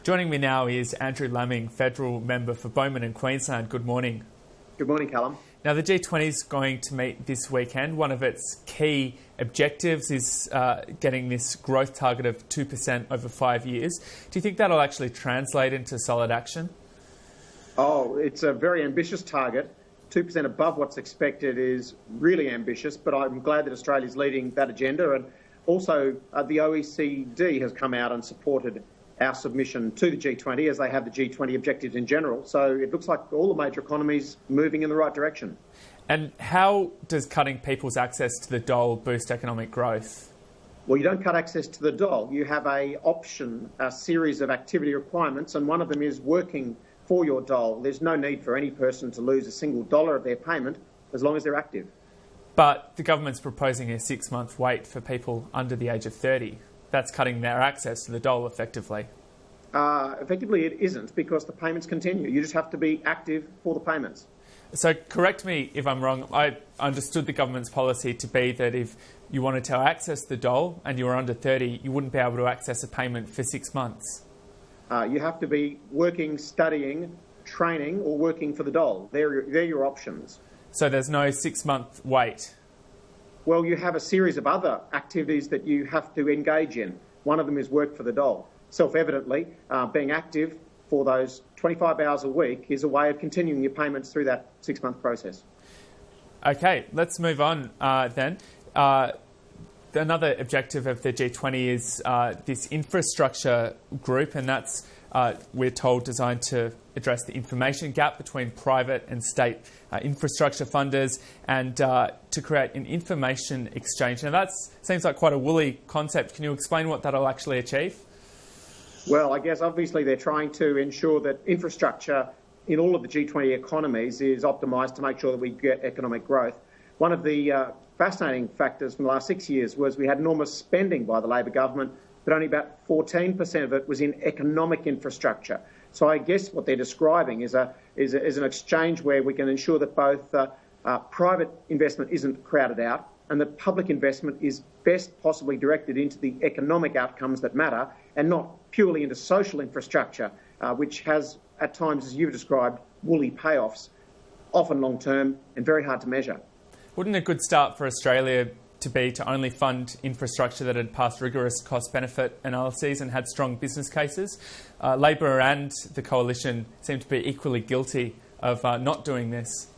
Joining me now is Andrew Laming, Federal Member for Bowman and Queensland. Good morning. Good morning, Callum. Now, the G20 is going to meet this weekend. One of its key objectives is getting this growth target of 2% over 5 years. Do you think that'll actually translate into solid action? Oh, it's a very ambitious target. 2% above what's expected is really ambitious, but I'm glad that Australia's leading that agenda. And also, the OECD has come out and supported our submission to the G20, as they have the G20 objectives in general. So it looks like all the major economies moving in the right direction. And how does cutting people's access to the dole boost economic growth? Well, you don't cut access to the dole. You have a series of activity requirements, and one of them is working for your dole. There's no need for any person to lose a single dollar of their payment as long as they're active. But the government's proposing a 6-month wait for people under the age of 30. That's cutting their access to the dole effectively. Effectively, it isn't, because the payments continue. You just have to be active for the payments. So correct me if I'm wrong. I understood the government's policy to be that if you wanted to access the dole and you were under 30, you wouldn't be able to access a payment for 6 months. You have to be working, studying, training, or working for the dole. They're your options. So there's no 6-month wait? Well, you have a series of other activities that you have to engage in. One of them is work for the dole. Self-evidently, being active for those 25 hours a week is a way of continuing your payments through that 6-month process. OK, let's move on then. Another objective of the G20 is this infrastructure group, and that's, we're told, designed to address the information gap between private and state infrastructure funders and to create an information exchange. Now, that seems like quite a woolly concept. Can you explain what that'll actually achieve? Well, I guess obviously they're trying to ensure that infrastructure in all of the G20 economies is optimised to make sure that we get economic growth. One of the fascinating factors from the last 6 years was we had enormous spending by the Labor government, but only about 14% of it was in economic infrastructure. So I guess what they're describing is an exchange where we can ensure that both private investment isn't crowded out and that public investment is best possibly directed into the economic outcomes that matter and not purely into social infrastructure, which has, at times, as you've described, woolly payoffs, often long-term and very hard to measure. Wouldn't a good start for Australia to be to only fund infrastructure that had passed rigorous cost-benefit analyses and had strong business cases? Labor and the Coalition seem to be equally guilty of not doing this.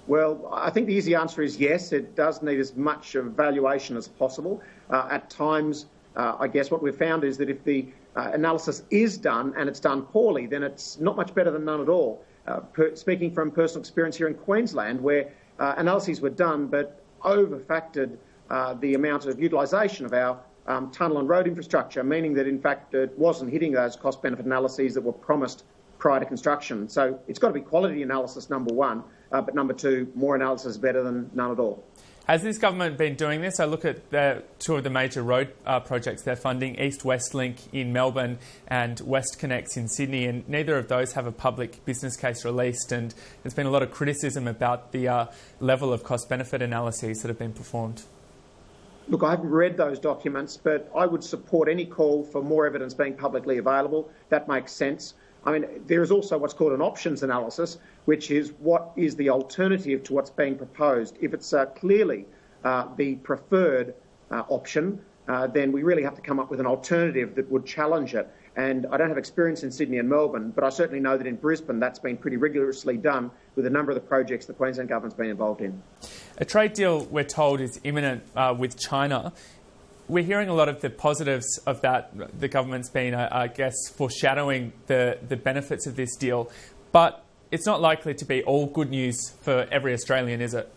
Well, I think the easy answer is yes. It does need as much evaluation as possible. At times, I guess what we've found is that if the analysis is done and it's done poorly, then it's not much better than none at all. Speaking from personal experience here in Queensland, where analyses were done but over-factored the amount of utilisation of our tunnel and road infrastructure, meaning that, in fact, it wasn't hitting those cost-benefit analyses that were promised prior to construction. So it's got to be quality analysis, number one, but number two, more analysis is better than none at all. Has this government been doing this? I look at two of the major road projects they're funding, East-West Link in Melbourne and WestConnex in Sydney, and neither of those have a public business case released, and there's been a lot of criticism about the level of cost-benefit analyses that have been performed. Look, I haven't read those documents, but I would support any call for more evidence being publicly available. That makes sense. I mean, there is also what's called an options analysis, which is what is the alternative to what's being proposed. If it's clearly the preferred option, then we really have to come up with an alternative that would challenge it. And I don't have experience in Sydney and Melbourne, but I certainly know that in Brisbane that's been pretty rigorously done with a number of the projects the Queensland government's been involved in. A trade deal, we're told, is imminent with China. We're hearing a lot of the positives of that. The government's been, I guess, foreshadowing the benefits of this deal. But it's not likely to be all good news for every Australian, is it?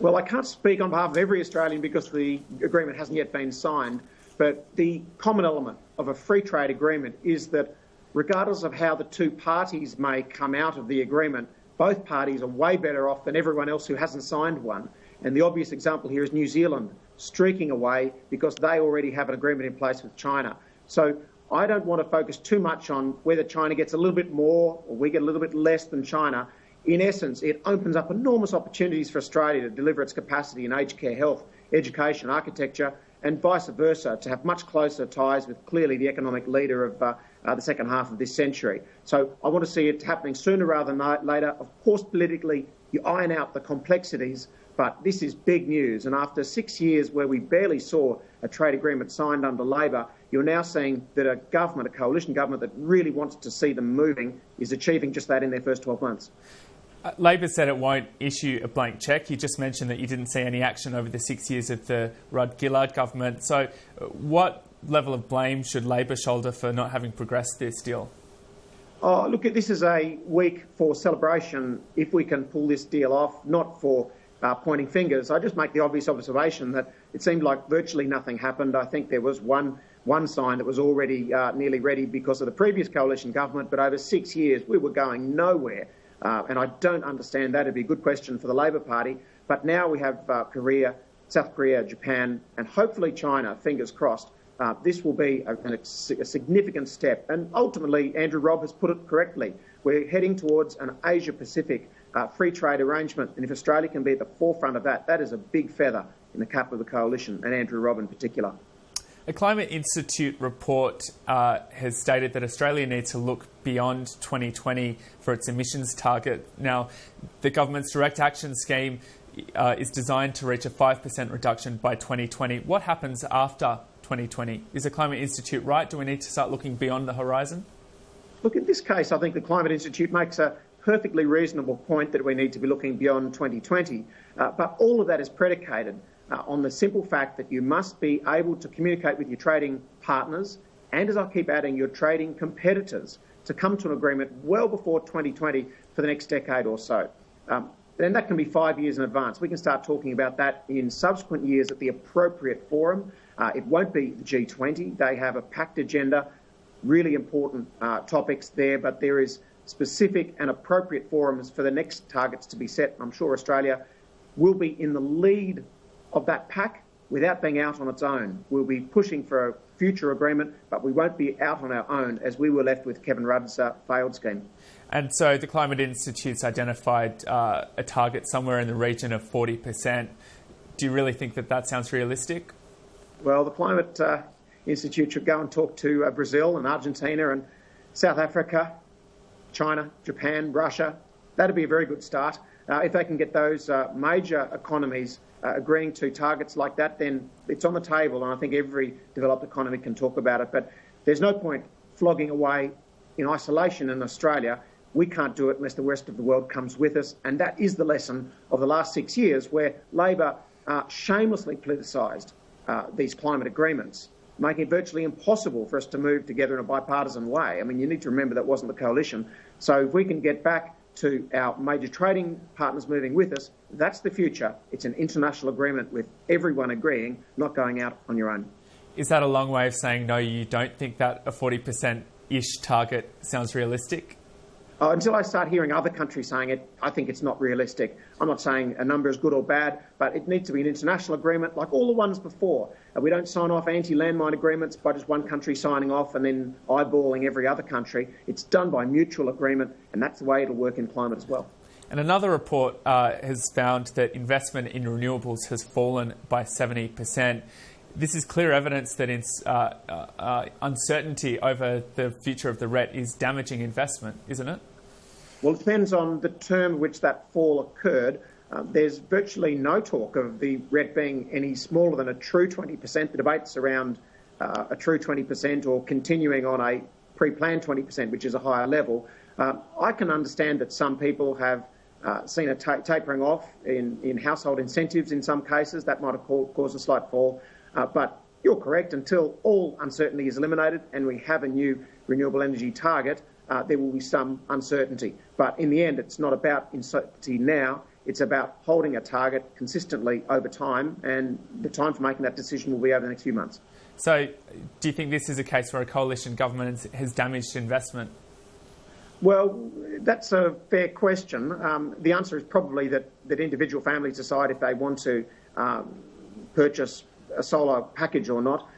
Well, I can't speak on behalf of every Australian because the agreement hasn't yet been signed. But the common element of a free trade agreement is that regardless of how the two parties may come out of the agreement, both parties are way better off than everyone else who hasn't signed one. And the obvious example here is New Zealand streaking away because they already have an agreement in place with China. So I don't want to focus too much on whether China gets a little bit more or we get a little bit less than China. In essence, it opens up enormous opportunities for Australia to deliver its capacity in aged care, health, education, architecture, and vice versa, to have much closer ties with clearly the economic leader of the second half of this century. So I want to see it happening sooner rather than later. Of course, politically, you iron out the complexities, but this is big news. And after 6 years where we barely saw a trade agreement signed under Labor, you're now seeing that a government, a coalition government that really wants to see them moving, is achieving just that in their first 12 months. Labor said it won't issue a blank cheque. You just mentioned that you didn't see any action over the 6 years of the Rudd-Gillard government. So what level of blame should Labor shoulder for not having progressed this deal? Oh, look, this is a week for celebration if we can pull this deal off, not for pointing fingers. I just make the obvious observation that it seemed like virtually nothing happened. I think there was one sign that was already nearly ready because of the previous coalition government, but over 6 years we were going nowhere. And I don't understand that. It'd be a good question for the Labor Party. But now we have Korea, South Korea, Japan, and hopefully China, fingers crossed. This will be a significant step. And ultimately, Andrew Robb has put it correctly. We're heading towards an Asia-Pacific free trade arrangement. And if Australia can be at the forefront of that, that is a big feather in the cap of the coalition, and Andrew Robb in particular. A Climate Institute report has stated that Australia needs to look beyond 2020 for its emissions target. Now, the government's direct action scheme is designed to reach a 5% reduction by 2020. What happens after 2020? Is the Climate Institute right? Do we need to start looking beyond the horizon? Look, in this case, I think the Climate Institute makes a perfectly reasonable point that we need to be looking beyond 2020. But all of that is predicated on the simple fact that you must be able to communicate with your trading partners and, as I keep adding, your trading competitors to come to an agreement well before 2020 for the next decade or so. Then that can be 5 years in advance. We can start talking about that in subsequent years at the appropriate forum. It won't be the G20. They have a packed agenda, really important topics there, but there is specific and appropriate forums for the next targets to be set. I'm sure Australia will be in the lead of that pack without being out on its own. We'll be pushing for a future agreement, but we won't be out on our own as we were left with Kevin Rudd's failed scheme. And so the Climate Institute's identified a target somewhere in the region of 40%. Do you really think that that sounds realistic? Well, the Climate Institute should go and talk to Brazil and Argentina and South Africa, China, Japan, Russia. That'd be a very good start. If they can get those major economies agreeing to targets like that, then it's on the table, and I think every developed economy can talk about it. But there's no point flogging away in isolation in Australia. We can't do it unless the rest of the world comes with us, and that is the lesson of the last 6 years, where Labor shamelessly politicised these climate agreements, making it virtually impossible for us to move together in a bipartisan way. I mean, you need to remember that wasn't the coalition. So if we can get back to our major trading partners moving with us, that's the future. It's an international agreement with everyone agreeing, not going out on your own. Is that a long way of saying, no, you don't think that a 40%-ish target sounds realistic? Until I start hearing other countries saying it, I think it's not realistic. I'm not saying a number is good or bad, but it needs to be an international agreement like all the ones before. We don't sign off anti-landmine agreements by just one country signing off and then eyeballing every other country. It's done by mutual agreement, and that's the way it'll work in climate as well. And another report has found that investment in renewables has fallen by 70%. This is clear evidence that uncertainty over the future of the RET is damaging investment, isn't it? Well, it depends on the term in which that fall occurred. There's virtually no talk of the RET being any smaller than a true 20%. The debate's around a true 20% or continuing on a pre-planned 20%, which is a higher level. I can understand that some people have seen a tapering off in household incentives in some cases. That might have caused a slight fall. But you're correct, until all uncertainty is eliminated and we have a new renewable energy target, there will be some uncertainty. But in the end, it's not about uncertainty now. It's about holding a target consistently over time, and the time for making that decision will be over the next few months. So do you think this is a case where a coalition government has damaged investment? Well, that's a fair question. The answer is probably that individual families decide if they want to purchase a solar package or not.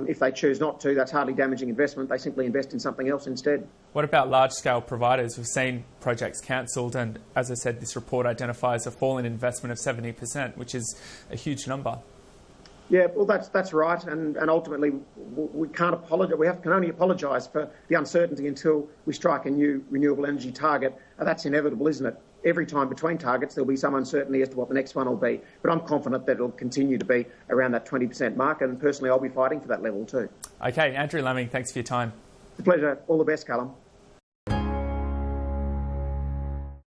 If they choose not to, that's hardly damaging investment. They simply invest in something else instead. What about large-scale providers? We've seen projects cancelled, and as I said, this report identifies a fall in investment of 70%, which is a huge number. Yeah, well, that's right, and ultimately we can't apologise. Can only apologise for the uncertainty until we strike a new renewable energy target. That's inevitable, isn't it? Every time between targets, there'll be some uncertainty as to what the next one will be. But I'm confident that it'll continue to be around that 20% mark, and personally, I'll be fighting for that level too. Okay, Andrew Laming, thanks for your time. It's a pleasure. All the best, Callum.